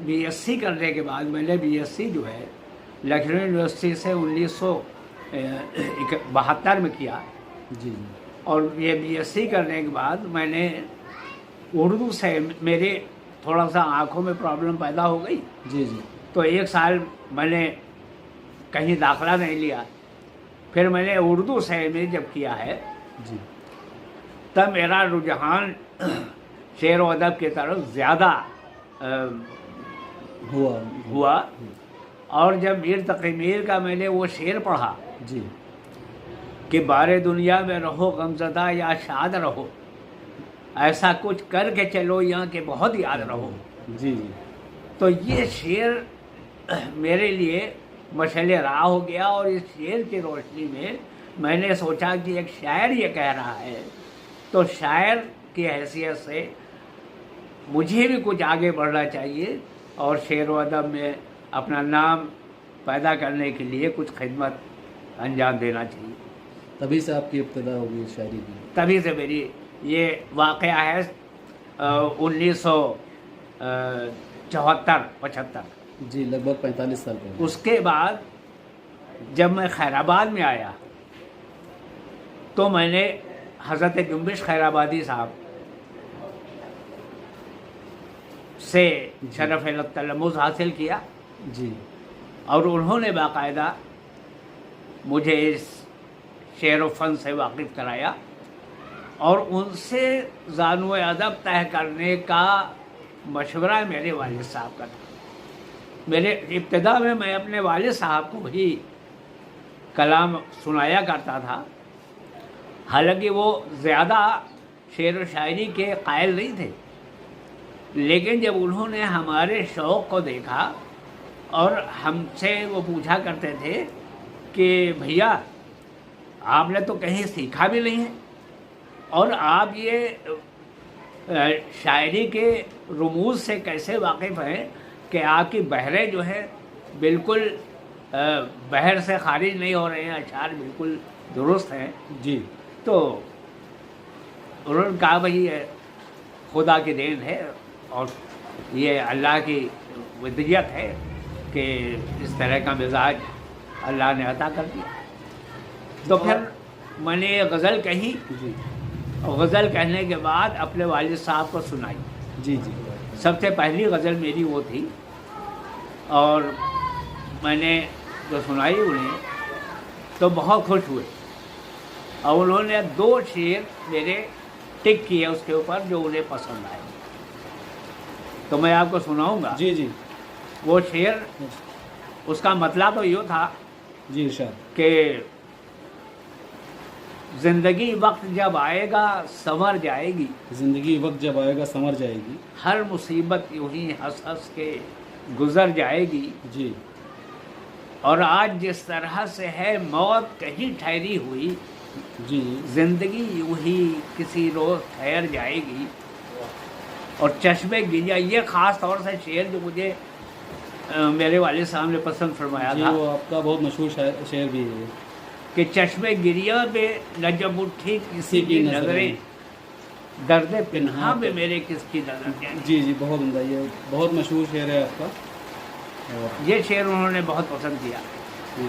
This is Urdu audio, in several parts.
بی ایس سی کرنے کے بعد میں نے بی ایس سی جو ہے لکھنؤ یونیورسٹی سے 1972 میں کیا. جی جی. اور یہ بی ایس سی کرنے کے بعد میں نے اردو سے میرے تھوڑا سا آنکھوں میں پرابلم پیدا ہو گئی. جی جی. تو 1 سال میں نے کہیں داخلہ نہیں لیا. پھر میں نے اردو سے ایم اے جب کیا ہے جی. تب میرا رجحان شعر و ادب کی طرف زیادہ ہوا. اور جب میر تقی میر کا میں نے وہ شعر پڑھا جی. کہ بارے دنیا میں رہو غمزدہ یا شاد رہو، ایسا کچھ کر کے چلو یہاں کے بہت یاد رہو. جی جی. تو یہ شعر میرے لیے مشعل راہ ہو گیا. اور اس شعر کی روشنی میں نے سوچا کہ ایک شاعر یہ کہہ رہا ہے تو شاعر کی حیثیت سے مجھے بھی کچھ آگے بڑھنا چاہیے اور شعر و ادب میں اپنا نام پیدا کرنے کے لیے کچھ خدمت انجام دینا چاہیے. تبھی سے آپ کی ابتدا ہوگی شاعری کی؟ تبھی سے میری یہ واقعہ ہے 1974-75. جی، لگ بھگ 45 سال پہلے. اس کے بعد جب میں خیر آباد میں آیا تو میں نے حضرت جنبش خیر آبادی صاحب سے شرف تلمذ حاصل کیا. جی. اور انہوں نے باقاعدہ مجھے اس شعر و فن سے واقف کرایا اور ان سے زانو ادب طے کرنے کا مشورہ میرے والد صاحب کا تھا. میرے ابتدا میں اپنے والد صاحب کو ہی کلام سنایا کرتا تھا، حالانکہ وہ زیادہ شعر و شاعری کے قائل نہیں تھے. لیکن جب انہوں نے ہمارے شوق کو دیکھا اور ہم سے وہ پوچھا کرتے تھے کہ بھیا آپ نے تو کہیں سیکھا بھی نہیں ہے اور آپ یہ شاعری کے رموز سے کیسے واقف ہیں کہ آپ کی بحریں جو ہے بالکل بحر سے خارج نہیں ہو رہے ہیں، اشعار بالکل درست ہیں. جی. تو انہوں نے کہا بھائی یہ خدا کی دین ہے اور یہ اللہ کی ودیت ہے کہ اس طرح کا مزاج اللہ نے عطا کر دیا. تو پھر میں نے یہ غزل کہی جی. اور غزل کہنے کے بعد اپنے والد صاحب کو سنائی. جی جی. سب سے پہلی غزل میری وہ تھی اور میں نے جو سنائی انہیں تو بہت خوش ہوئے اور انہوں نے 2 شعر میرے ٹک کیے اس کے اوپر جو انہیں پسند آئے. تو میں آپ کو سناؤں گا. جی جی. وہ شعر اس کا مطلب تو یہ تھا جی ارشاد. کہ زندگی وقت جب آئے گا سنور جائے گی، زندگی وقت جب آئے گا سنور جائے گی، ہر مصیبت یوں ہی ہنس ہنس کے گزر جائے گی. جی. اور آج جس طرح سے ہے موت کہیں ٹھہری ہوئی، جی. زندگی یوں ہی کسی روز ٹھہر جائے گی. اور چشمے گریا، یہ خاص طور سے شعر جو مجھے میرے والد صاحب نے پسند فرمایا جی تھا وہ آپ کا بہت مشہور شعر بھی ہے کہ چشمے گریا پہ نہ جب اٹھی کسی کی نظریں، درد پنہا پہ میرے کس کی نظر جائیں. جی جی بہت عمدہ، یہ بہت مشہور شعر ہے آپ کا. یہ شعر انہوں نے بہت پسند کیا. جی.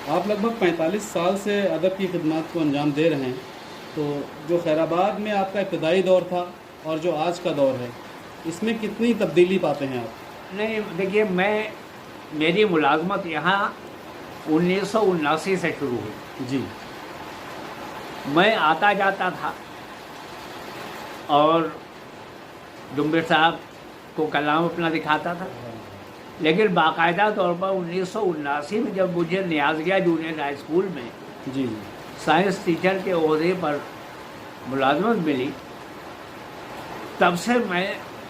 آپ لگ بھگ 45 سال سے ادب کی خدمات کو انجام دے رہے ہیں، تو جو خیر آباد میں آپ کا ابتدائی دور تھا اور جو آج کا دور ہے اس میں کتنی تبدیلی پاتے ہیں آپ؟ نہیں دیکھیے، میری ملازمت یہاں 1979 سے شروع ہوئی. جی. میں آتا جاتا تھا اور جنبش صاحب کو کلام اپنا دکھاتا تھا، لیکن باقاعدہ طور پر 1979 میں جب مجھے نیازگیہ جونیئر ہائی اسکول میں جی سائنس ٹیچر کے عہدے پر ملازمت ملی، تب سے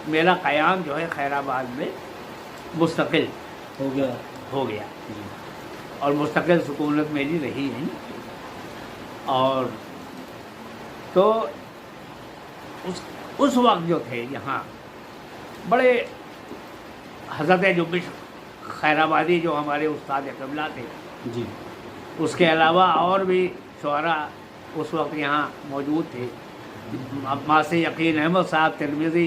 میرا قیام جو ہے خیر آباد میں مستقل ہو گیا. جی. اور مستقل سکونت میری رہی ہے. اور تو اس وقت جو تھے یہاں بڑے حضرت جنبش خیر آبادی جو ہمارے استاد قبلہ تھے، جی. اس کے علاوہ اور بھی شعراء اس وقت یہاں موجود تھے. ماسی یقین احمد صاحب، ترمذی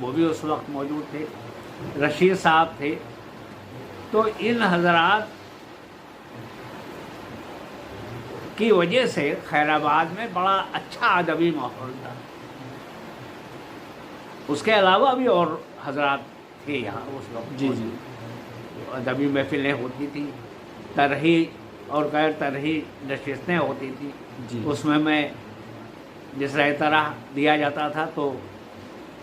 وہ بھی اس وقت موجود تھے. رشید صاحب تھے. تو ان حضرات کی وجہ سے خیر آباد میں بڑا اچھا ادبی ماحول تھا. اس کے علاوہ بھی اور حضرات تھے یہاں اس وقت. جی جی ادبی محفلیں ہوتی تھیں, طرحی اور غیر طرحی نشستیں ہوتی تھیں. جی اس میں جس طرح طرح دیا جاتا تھا تو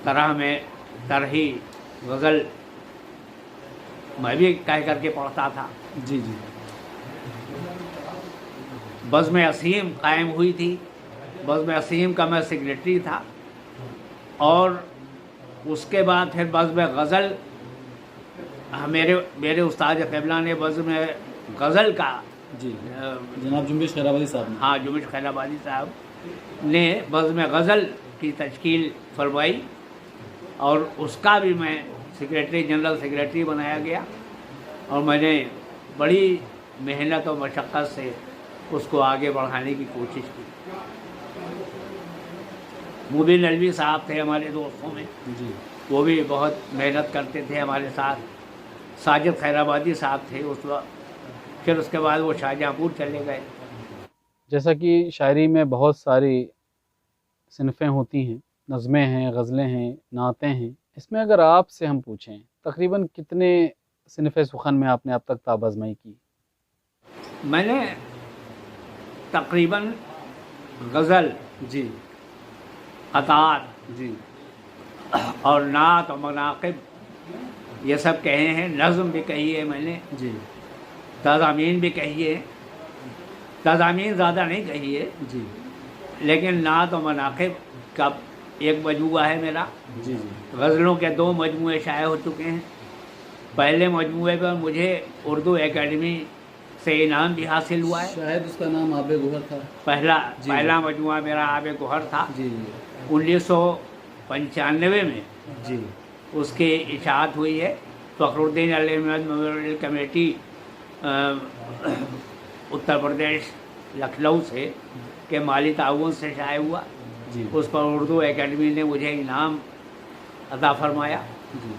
طرح میں طرحی غزل میں بھی کہہ کر کے پڑھتا تھا. جی جی بزم اسیم قائم ہوئی تھی. بزم اسیم کا میں سیکریٹری تھا. اور اس کے بعد پھر بزم غزل میرے استاد قبلہ نے بزم غزل کا جی جناب جنبش خیرآبادی صاحب نے. ہاں, جنبش خیرآبادی صاحب نے بزم غزل کی تشکیل فرمائی اور اس کا بھی میں سیکریٹری, جنرل سیکریٹری بنایا گیا. اور میں نے بڑی محنت اور مشقت سے اس کو آگے بڑھانے کی کوشش کی. مبین نلوی صاحب تھے ہمارے دوستوں میں, جی وہ بھی بہت محنت کرتے تھے ہمارے ساتھ. ساجد خیرآبادی صاحب تھے اس وقت. پھر اس کے بعد وہ شاہجہاں پور چلے گئے. جیسا کہ شاعری میں بہت ساری صنفیں ہوتی ہیں, نظمیں ہیں, غزلیں ہیں, نعتیں ہیں. اس میں اگر آپ سے ہم پوچھیں تقریباً کتنے صنف سخن میں آپ نے اب تک تاب آزمائی کی؟ میں نے تقریباً غزل, جی قطعات جی اور نعت و مناقب یہ سب کہے ہیں. نظم بھی کہی ہے میں نے, جی تضامین بھی کہی ہے. تضامین زیادہ نہیں کہی ہے, جی لیکن نعت و مناقب کا ایک مجموعہ ہے میرا. جی جی غزلوں کے 2 مجموعے شائع ہو چکے ہیں. پہلے مجموعے پر مجھے اردو اکیڈمی سے انعام بھی حاصل ہوا ہے. شاید اس کا نام آب گوہر تھا. پہلا مجموعہ میرا آب گوہر تھا. جی جی 1995 میں جی اس کی اشاعت ہوئی ہے. فخر الدین علی احمد میموریل کمیٹی اتر پردیش لکھنؤ سے کے مالی تعاون سے شائع ہوا. جی اس پر اردو اکیڈمی نے مجھے انعام عطا فرمایا. جی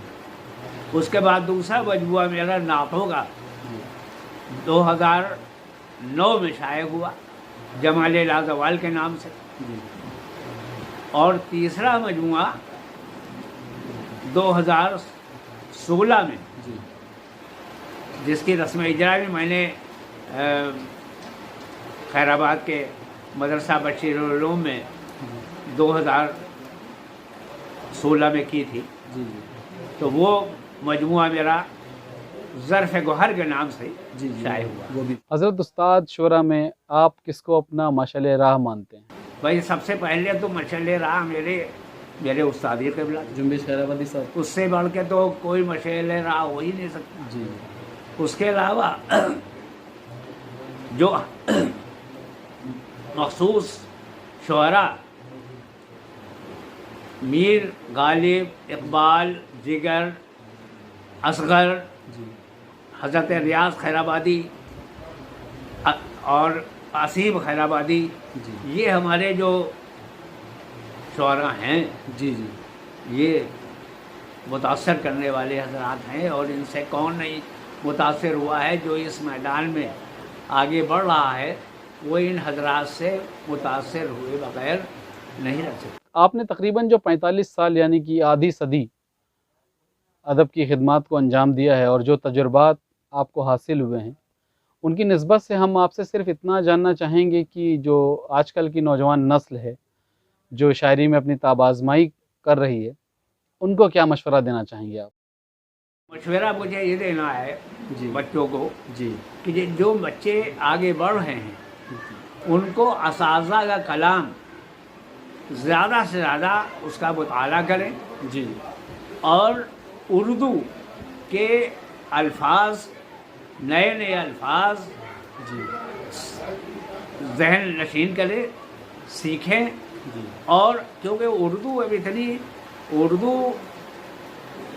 اس کے بعد دوسرا مجموعہ میرا نعتوں کا 2009 میں شائع ہوا جمال لازوال کے نام سے. جی اور تیسرا مجموعہ 2016 میں جی جس کی رسم اجرا بھی میں نے خیر آباد کے مدرسہ بشیر العلوم میں 2016 میں کی تھی. جی تو وہ مجموعہ میرا ظرف گوہر کے نام سے جی شائع ہوا. وہ بھی. حضرت استاد شعرا میں آپ کس کو اپنا مشعل راہ مانتے ہیں؟ بھائی سب سے پہلے تو مشعل راہ میرے استاد قبلہ. جنبش خیرآبادی صاحب. اس سے بڑھ کے تو کوئی مشعل راہ ہو ہی نہیں سکتا. جی اس کے علاوہ جو مخصوص شعراء میر غالب, اقبال, جگر, اصغر, جی حضرت ریاض خیرآبادی اور عصیم خیرآبادی, جی یہ ہمارے جو شعراء ہیں جی جی یہ متاثر کرنے والے حضرات ہیں. اور ان سے کون نہیں متاثر ہوا ہے؟ جو اس میدان میں آگے بڑھ رہا ہے وہ ان حضرات سے متاثر ہوئے بغیر نہیں رہ سکتا. آپ نے تقریباً جو 45 سال یعنی کہ آدھی صدی ادب کی خدمات کو انجام دیا ہے اور جو تجربات آپ کو حاصل ہوئے ہیں ان کی نسبت سے ہم آپ سے صرف اتنا جاننا چاہیں گے کہ جو آج کل کی نوجوان نسل ہے جو شاعری میں اپنی تاب آزمائی کر رہی ہے ان کو کیا مشورہ دینا چاہیں گے آپ؟ مشورہ مجھے یہ دینا ہے جی بچوں کو جی کہ جو بچے آگے بڑھ رہے ہیں ان کو اساتذہ کا کلام زیادہ سے زیادہ اس کا مطالعہ کریں جی اور اردو کے الفاظ نئے الفاظ جی ذہن نشین کریں, سیکھیں. جی اور کیونکہ اردو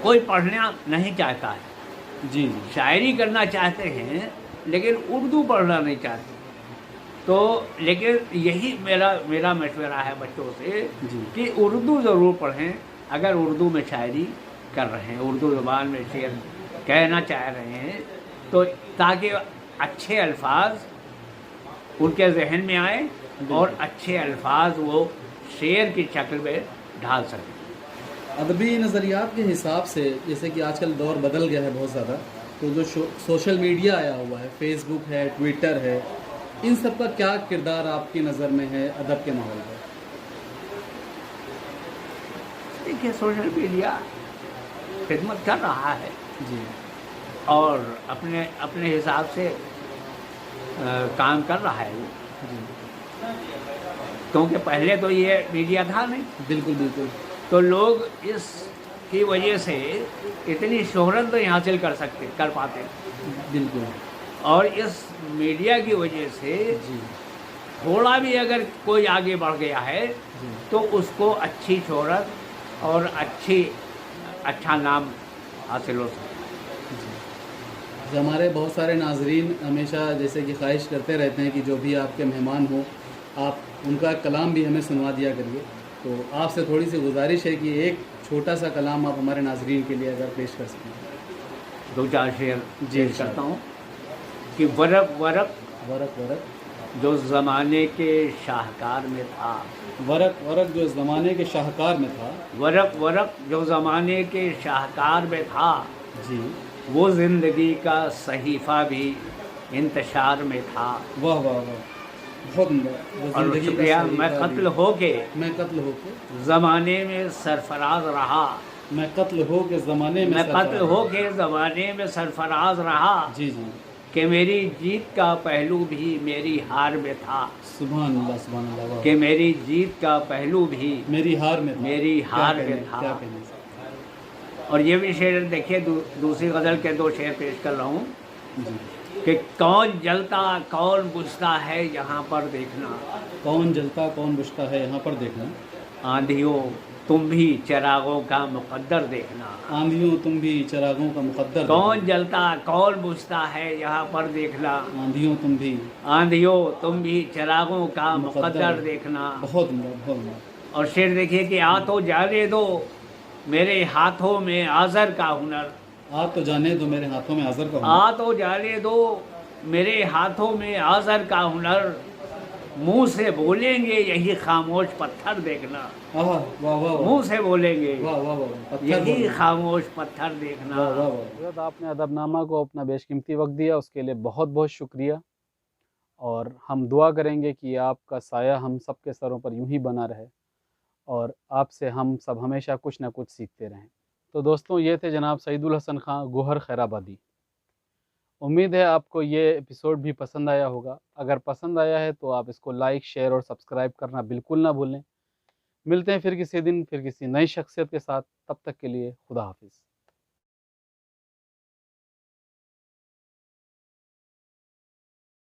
کوئی پڑھنا نہیں چاہتا ہے. جی شاعری کرنا چاہتے ہیں لیکن اردو پڑھنا نہیں چاہتے. تو لیکن یہی میرا مشورہ ہے بچوں سے جی کہ اردو ضرور پڑھیں، اگر اردو میں شاعری کر رہے ہیں، اردو زبان میں شعر کہنا چاہ رہے ہیں، تو تاکہ اچھے الفاظ ان کے ذہن میں آئیں اور اچھے الفاظ وہ شعر کی شکل میں ڈھال سکیں۔ ادبی نظریات کے حساب سے جیسے کہ آج کل دور بدل گیا ہے بہت زیادہ، تو جو سوشل میڈیا آیا ہوا ہے، فیس بک ہے، ٹویٹر ہے، ان سب کا کیا کردار آپ کی نظر میں ہے ادب کے ماحول میں؟ دیکھیے سوشل میڈیا خدمت کر رہا ہے جی اور اپنے حساب سے کام کر رہا ہے وہ، جی کیونکہ پہلے تو یہ میڈیا تھا نہیں، بالکل بالکل تو لوگ اس کی وجہ سے اتنی شہرت نہیں حاصل کر پاتے، بالکل اور اس میڈیا کی وجہ سے جی تھوڑا بھی اگر کوئی آگے بڑھ گیا ہے جی تو اس کو اچھی شہرت اور اچھا نام حاصل ہو سکتا ہے۔ جی ہمارے بہت سارے ناظرین ہمیشہ جیسے کہ خواہش کرتے رہتے ہیں کہ جو بھی آپ کے مہمان ہوں آپ ان کا کلام بھی ہمیں سنوا دیا کریے، تو آپ سے تھوڑی سی گزارش ہے کہ ایک چھوٹا سا کلام آپ ہمارے ناظرین کے لیے اگر پیش کر سکیں۔ دو چار شعر جی، پیش کرتا ہوں کہ ورق ورق ورق ورق جو زمانے کے شاہکار میں تھا، ورق ورق جو زمانے کے شاہکار میں تھا، ورق ورق جو زمانے کے شاہکار میں تھا، جی وہ زندگی کا صحیفہ بھی انتشار میں تھا، واہ واہ واہ، بہت عمدہ۔ وہ اور زندگی کا شکریہ، صحیفہ میں بھی- قتل ہو کے میں قتل ہو کے زمانے میں سرفراز رہا، میں قتل ہو کے زمانے میں میں سرفراز قتل ہو کے زمانے میں سرفراز رہا، جی جی کہ میری جیت کا پہلو بھی میری ہار میں تھا، سبحان اللہ واہ، کہ میری جیت کا پہلو بھی میری ہار میں تھا، میری کیا ہار کہنے- میں تھا۔ کیا کہنے سے؟ اور یہ بھی شعر دیکھیے، دوسری غزل کے دو شعر پیش کر رہا ہوں جی کہ کون جلتا کون بجھتا ہے یہاں پر دیکھنا، کون جلتا کون بجھتا ہے یہاں پر دیکھنا، آندھیوں تم بھی چراغوں کا مقدر دیکھنا، آندھیوں تم بھی چراغوں کا مقدر کون دیکھنا، جلتا کون بجھتا ہے یہاں پر دیکھنا، آندھیوں تم بھی آندھیوں تم بھی چراغوں کا مقدر دیکھنا۔ بہت عمدہ بہت عمدہ۔ اور شعر دیکھیے کہ آ تو جانے دو میرے ہاتھوں میں آزر کا ہنر، آپ تو جانے دو میرے ہاتھوں میں آزر کا ہوں، آ تو جانے دو میرے ہاتھوں میں آزر کا ہنر، منہ سے بولیں گے یہی خاموش پتھر دیکھنا، واہ واہ واہ منہ سے بولیں گے واہ واہ واہ، پتھر یہی بولنا۔ خاموش پتھر دیکھنا۔ واہ واہ واہ۔ حضرت آپ نے ادب نامہ کو اپنا بیش قیمتی وقت دیا، اس کے لیے بہت بہت شکریہ، اور ہم دعا کریں گے کہ آپ کا سایہ ہم سب کے سروں پر یوں ہی بنا رہے، اور آپ سے ہم سب ہمیشہ کچھ نہ کچھ سیکھتے رہیں۔ تو دوستوں، یہ تھے جناب سعید الحسن خان گوہر خیرآبادی۔ امید ہے آپ کو یہ ایپیسوڈ بھی پسند آیا ہوگا۔ اگر پسند آیا ہے تو آپ اس کو لائک، شیئر اور سبسکرائب کرنا بالکل نہ بھولیں۔ ملتے ہیں پھر کسی دن، پھر کسی نئی شخصیت کے ساتھ، تب تک کے لیے خدا حافظ۔